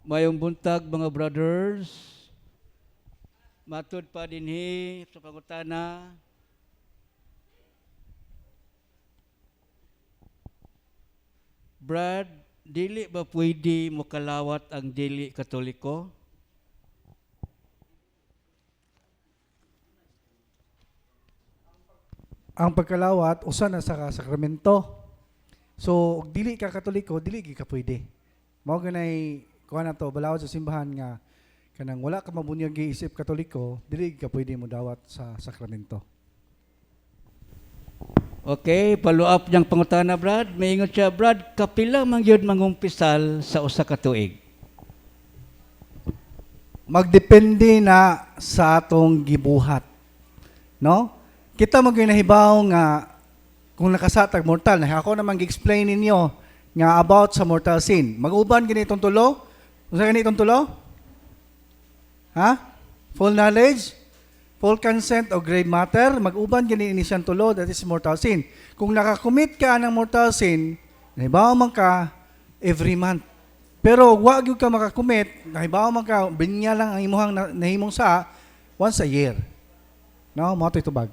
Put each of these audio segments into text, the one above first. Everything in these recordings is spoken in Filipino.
Mayong buntag mga brothers, matud pa dinhi sa pangutana. Brad, dili ba pwede mo kalawat ang dili Katoliko? Ang pagkalawat usa na sa sakramento. So ug dili ka Katoliko, dili gyud ka pwede. Mao ganay kuha na to balawat sa simbahan nga kanang wala ka mabunyag giisip Katoliko, dili ka pwede mo dawat sa sakramento. Okay, follow up niyang pangutana, Brad. Maingon siya, Brad, kapila man yun mangumpisal sa usa ka tuig? Magdepende na sa atong gibuhat. No? Kita maginahibaw nga kung nakasatag mortal, na ako naman gi-explain ninyo nga about sa mortal sin. Mag-uban ganitong tulo? Unsa ganitong tulo? Ha? Full knowledge, full consent o grave matter, mag-uban gani ini siyang tulo, that is mortal sin. Kung nakakommit ka ng mortal sin, nahibaw man ka every month. Pero wag gyud ka makakommit, nahibaw man ka binya lang ang imuhang nahimong sa once a year. No, mo to itubag.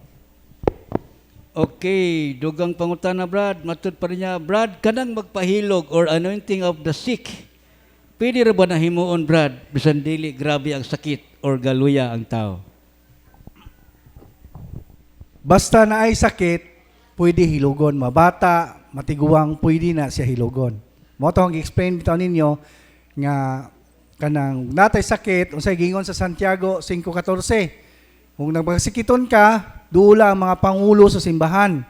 Okay, dugang pangutana, Brad. Matud pa rin niya, Brad, kanang magpahilog or anointing of the sick, pwede ra ba na himuon, Brad, bisan dili grabe ang sakit or galuya ang tao? Basta na ay sakit, pwede hilugon. Mabata, matiguang, pwede na siya hilugon. Mo to ang explain bitaw ninyo nga kanang natay sakit, unsay gingon sa Santiago 5:14. Kung nagpasikiton ka, dula ang mga pangulo sa simbahan.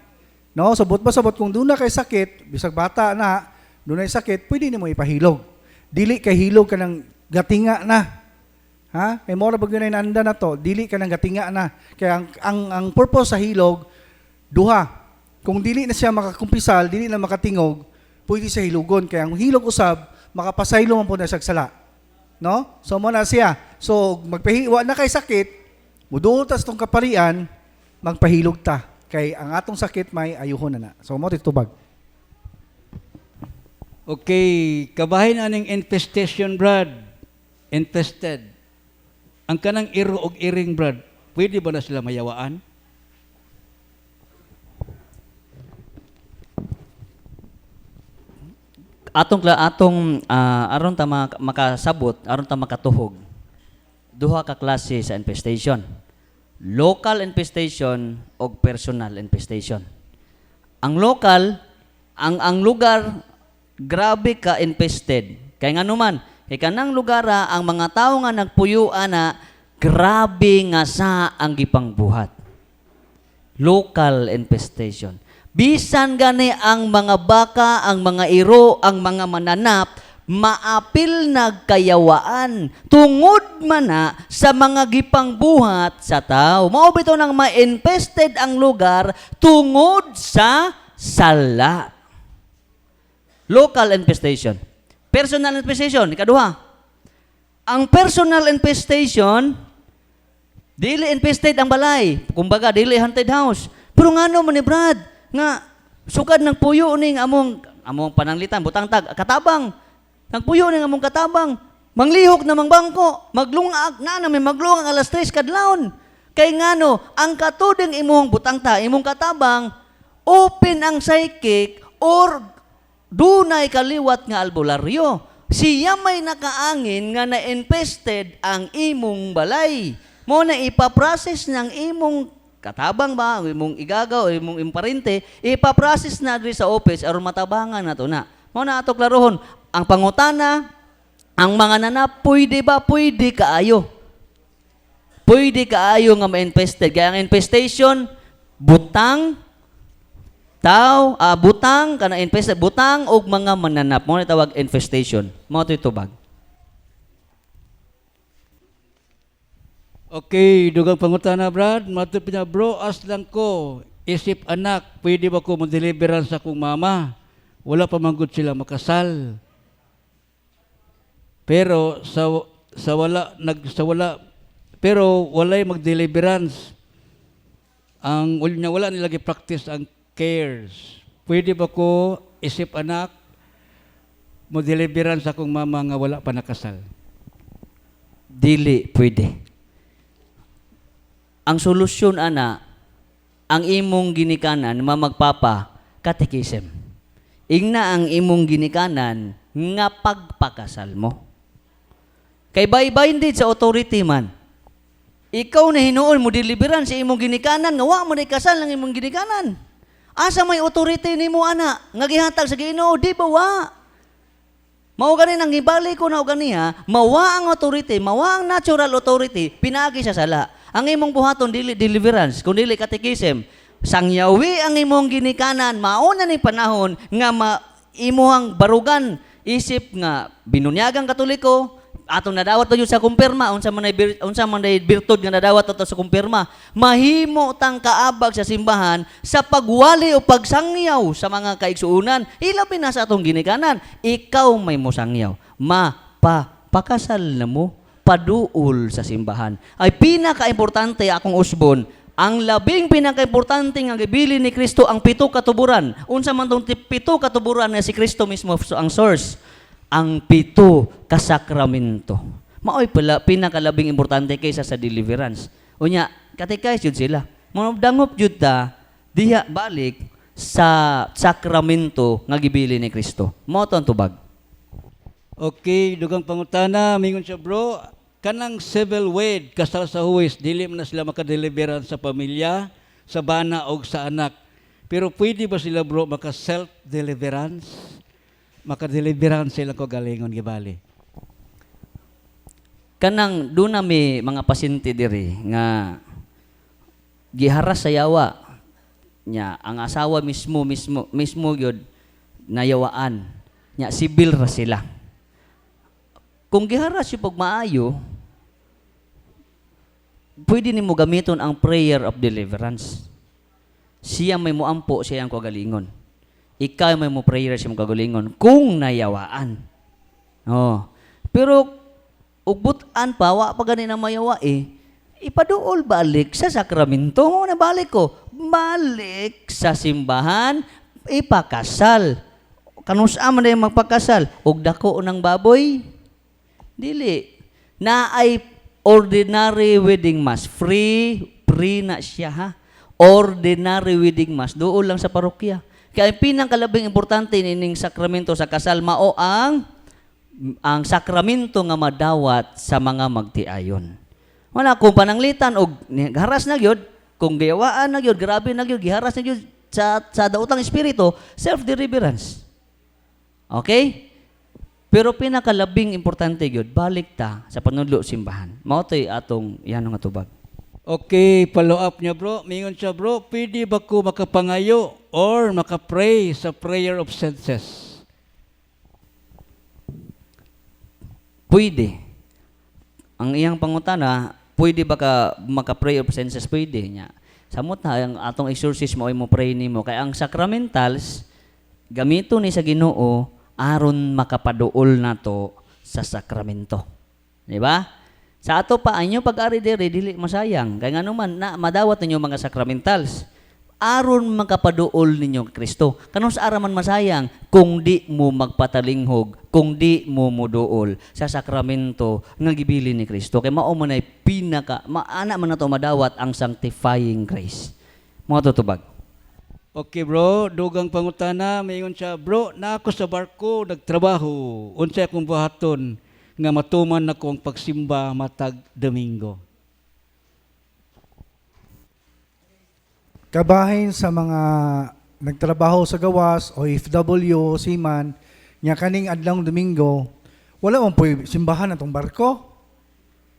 No, sabot ba sabot kung duna kay sakit, bisag bata na, dunay sakit, pwede nimo ipahilog. Dili kay hilog ka ng gatinga na. Ha? May mora ba yun nanda na to? Dili ka ng gatinga na. Kaya ang purpose sa hilog, duha. Kung dili na siya makakumpisal, dili na makatingog, pwede siya hilugon. Kaya ang hilog usab, makapasaylo man po na siya sala. No? So mo na siya. So magpahiwa na kay sakit, mudutas tong kaparian, magpahilog ta. Kay ang atong sakit may ayuhon na na. So mo titubag. Okay, kabahin aning infestation, Brad. Infested. Ang kanang iro og iring, Brad, pwede ba na sila mayawaan? Aron ta makasabot, aron ta makatuhog. Duha ka klase sa infestation. Local infestation o personal infestation. Ang local, ang lugar grabe ka infested. Kay ngano man, kay kanang lugar ang mga tawo nga nagpuyuan na grabe nga sa ang gipangbuhat. Local infestation. Bisan gani ang mga baka, ang mga iro, ang mga mananap, maapil nagkayawaan tungod man na sa mga gipangbuhat sa tao. Mao bitaw nang ma-infested ang lugar tungod sa sala. Local infestation. Personal infestation, ikaduha. Ang personal infestation, dili infested ang balay. Kumbaga, dili haunted house. Pero ngano man ni Brad, nga sukad ng puyo ning among pananglitan, butang tag, katabang. Nagpuyo ning among katabang. Manglihok na mang bangko, maglungag na may maglungag alas 3 kadlawon. Kay ngano, ang katuding imong butang ta, imong katabang, open ang psychic or dunay kaliwat nga albularyo. Siya may nakaangin nga na-infested ang imong balay. Mo na ipaprocess ng imong katabang ba, imong igagaw, imong imparente, ipaprocess na diri sa office aron matabangan nato na. Mo na ato klarohon, ang pangutana, ang mga nanap, pwede ba? Pwede kaayo. Pwede kaayo nga ma-infested. Kaya ang infestation, butang, butang, kana infested, butang o mga mananap. Mo na tawag infestation. Mo ito itubag. Okay, dugang pangutana, Brad. Matud pa niya, bro, as lang ko, isip anak, pwede ba ko mag-deliveran sa akong mama? Wala pa manggod sila makasal. Pero pero walay mag-deliverance. Ang wala nila gi-practice ang cares. Pwede ba ko isip anak mo deliveran sa akong mama nga wala pa nakasal? dili pwede. Ang solusyon ana, ang imong ginikanan magpapa katekism. Ingna ang imong ginikanan nga pagpakasal mo. Kay baybay din sa authority man. Ikaw na hinuon mo deliveran sa imong ginikanan, nga wa mo na kasal ng imong ginikanan. Asa may authority nimo ana nga gihatag sa Ginoo, di ba wa? Mao gani nang gibali ko na og ganiha, mawa ang authority, mawa ang natural authority, pinagi sa sala. Ang imong buhaton dili deliverance, kun dili katekism. Sangyawi ang imong ginikanan, mao na ni panahon nga imuhang barugan isip nga binunyagang Katoliko, atong nadawat to sa kumpirma, unsa man day birtud nga nadawat to sa kumpirma, mahimo tang kaabag sa simbahan sa pagwali o pagsangyaw sa mga kaigsuunan, ilabi na sa atong ginikanan. Ikaw may mosangyaw, pakasal na mo, paduol sa simbahan. Ay pinaka-importante akong usbon, ang labing pinaka-importante nga gibili ni Kristo ang 7 katuburan. Unsa man tong 7 katuburan nga si Kristo mismo ang source, ang 7 kasakramento. Maoy pala pinakalabing importante kaysa sa deliverance. Unya, katekais jud sila. Dangop jud ta diha balik sa sakramento nga gibili ni Kristo. Mao to ang tubag. Okay, dugang pangutana, mingon siya bro, kanang civil wed, kasal sa huwis, dili man na sila makadeliveran sa pamilya, sa bana o sa anak. Pero pwede ba sila bro maka self-deliverance? Makadeliveran sila ko galingon gibali. Kanang doon na may mga pasyente diri nga giharas sa yawa nya ang asawa mismo gyud nayawaan nya sibil ra sila. Kung giharas yung pagmaayo, pwede nimo gamiton ang prayer of deliverance. Siya may muampo, siya ang kagalingon. Ikaw may mo prayer siya mong kagalingon kung nayawaan. Oh. Pero ugbutan pa, wa pa ganin ang mayawa ipaduol balik sa sakramento. Mo na balik ko. Balik sa simbahan, ipakasal. Kanusa man na magpakasal? Og dako ng baboy? Dili. Na ay ordinary wedding mass. Free na siya ha. Ordinary wedding mass. Doon lang sa parokya. Kaya pinangkalabing importante nining sakramento sa kasal mao ang sakramento nga madawat sa mga magtiayon. Wala kung pananglitan og haras na gyud, kung gayawaan na gyud, grabe na gyud, giharas na gyud sa daotang espiritu, self-deliverance. Okay? Pero pinakalabing importante gyud, balik ta sa panudlo simbahan. Mao toy atong yan nga tubag. Okay, follow up niya bro. Mingon siya bro, pwede ba ko makapangayo or makapray sa prayer of senses? Pwede. Ang iyang pangutana, pwede ba ka maka-pray of senses? Pwede niya. Samot na, ang atong exorcism mo pray nimo. Kaya ang sacramentals, gamito ni sa Ginoo, aron makapaduol na to sa sakramento. Di ba? Sa ato pa, anyo pag-ari diri, dili masayang. Kaya nga naman, madawat ninyo mga sacramentals. Aron makapaduol ninyo Kristo. Kanong sa araman masayang, kung di mo magpatalinghog, kung di mo muduol sa sakramento nga gibili ni Kristo. Kaya mao man ay maana man na to madawat ang sanctifying grace. Mga tutubag. Okay bro, dugang pangutana, mingon siya, bro, na ako sa barko, nagtrabaho. Unsay akong buhaton nga matuman na kong pagsimba matag Domingo. Kabahin sa mga nagtrabaho sa gawas o FW, seaman, nga kaning adlong Domingo, wala mong po'y simbahan atong barko.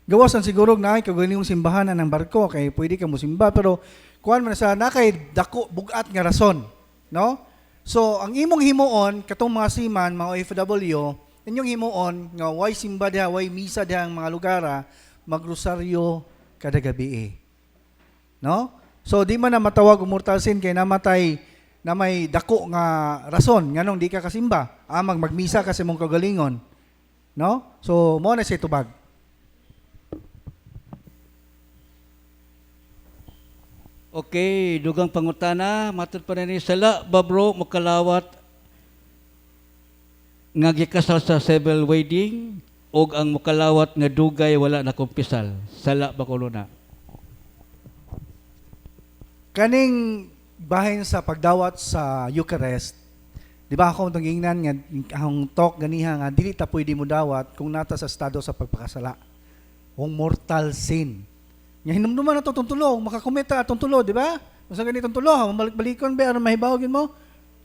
Gawasan siguro na ay kagaling simbahan ng barko, kay pwede ka mo simba, pero kuhan man sa nakay dako bugat nga rason, no? So, ang imong himuon, katong mga seaman, mga FW, inyong himuon, nga way simba diha, way misa diha ang mga lugara, magrosaryo kada gabi. No? So, di man na matawag mortal sin kay namatay na may dako nga rason, nganong di ka kasimba. Magmisa ka sa mong kagalingon. No? So, mo na siya tubag. Okay, dugang pangutana, matod pa rin sala, ba bro, makalawat nga gikasal sa civil wedding, og ang mukalawat nga dugay wala nakumpisal. Sala ba kuno na? Kaning bahin sa pagdawat sa Eucharist, di ba ako nangingnan nga ang talk ganiha nga dili ta pwede mo dawat kung nata sa estado sa pagpakasala. Kung mortal sin. Nga hinumduman na to tuntulong, makakometa atong tulo, di ba? Masa ganitong tulo, balik-balikon ba aron mahibawagin mo?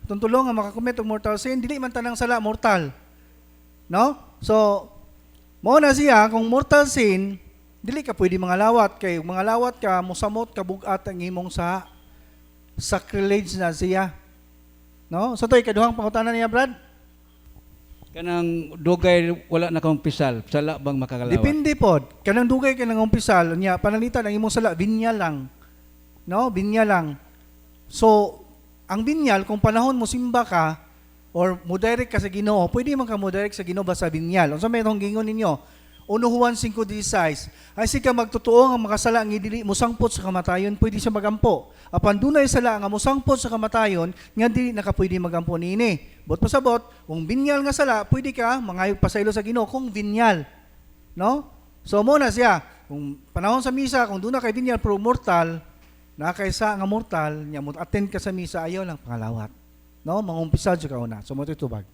Tuntulong nga makakomit og mortal sin, dili man tanang sala mortal. No? So, mao na siya kung mortal sin, dili ka pwede mangalawat kay mangalawat ka mosamot ka bugat ang imong sa sacrilege na siya. No? So toy kaduhang pangutanan niya, Brad. Kanang dugay wala nakumpisal. Sala bang makakalawat? Depende pod. Kanang dugay ka nang umpisal nya panalitan ang imong sala binya lang. No? Binya lang. So, ang binyal kung panahon mo simba ka or mo direct ka sa Ginoo, pwede man ka mo direct sa Ginoo basta binyal. Unsa may itong gingon ninyo? 1 Juan 5:16, ay sika magtotoo nga makasala ang idili mo sangpot sa kamatayon, pwede siya magampo. Apan dunay sala nga mosangpot sa kamatayon, nga dili nakapwede magampo niini. Bot pasabot, kung binyal nga sala, pwede ka mangayog pasaylo sa Ginoo kung binyal. No? So mo na siya, kung panahon sa misa, kung doon na kay binyal pero mortal, nakaysa nga mortal, nya mo attend ka sa misa, ayaw lang pangalawat. No? Mangumpisal siya kauna. So mo ito tubag.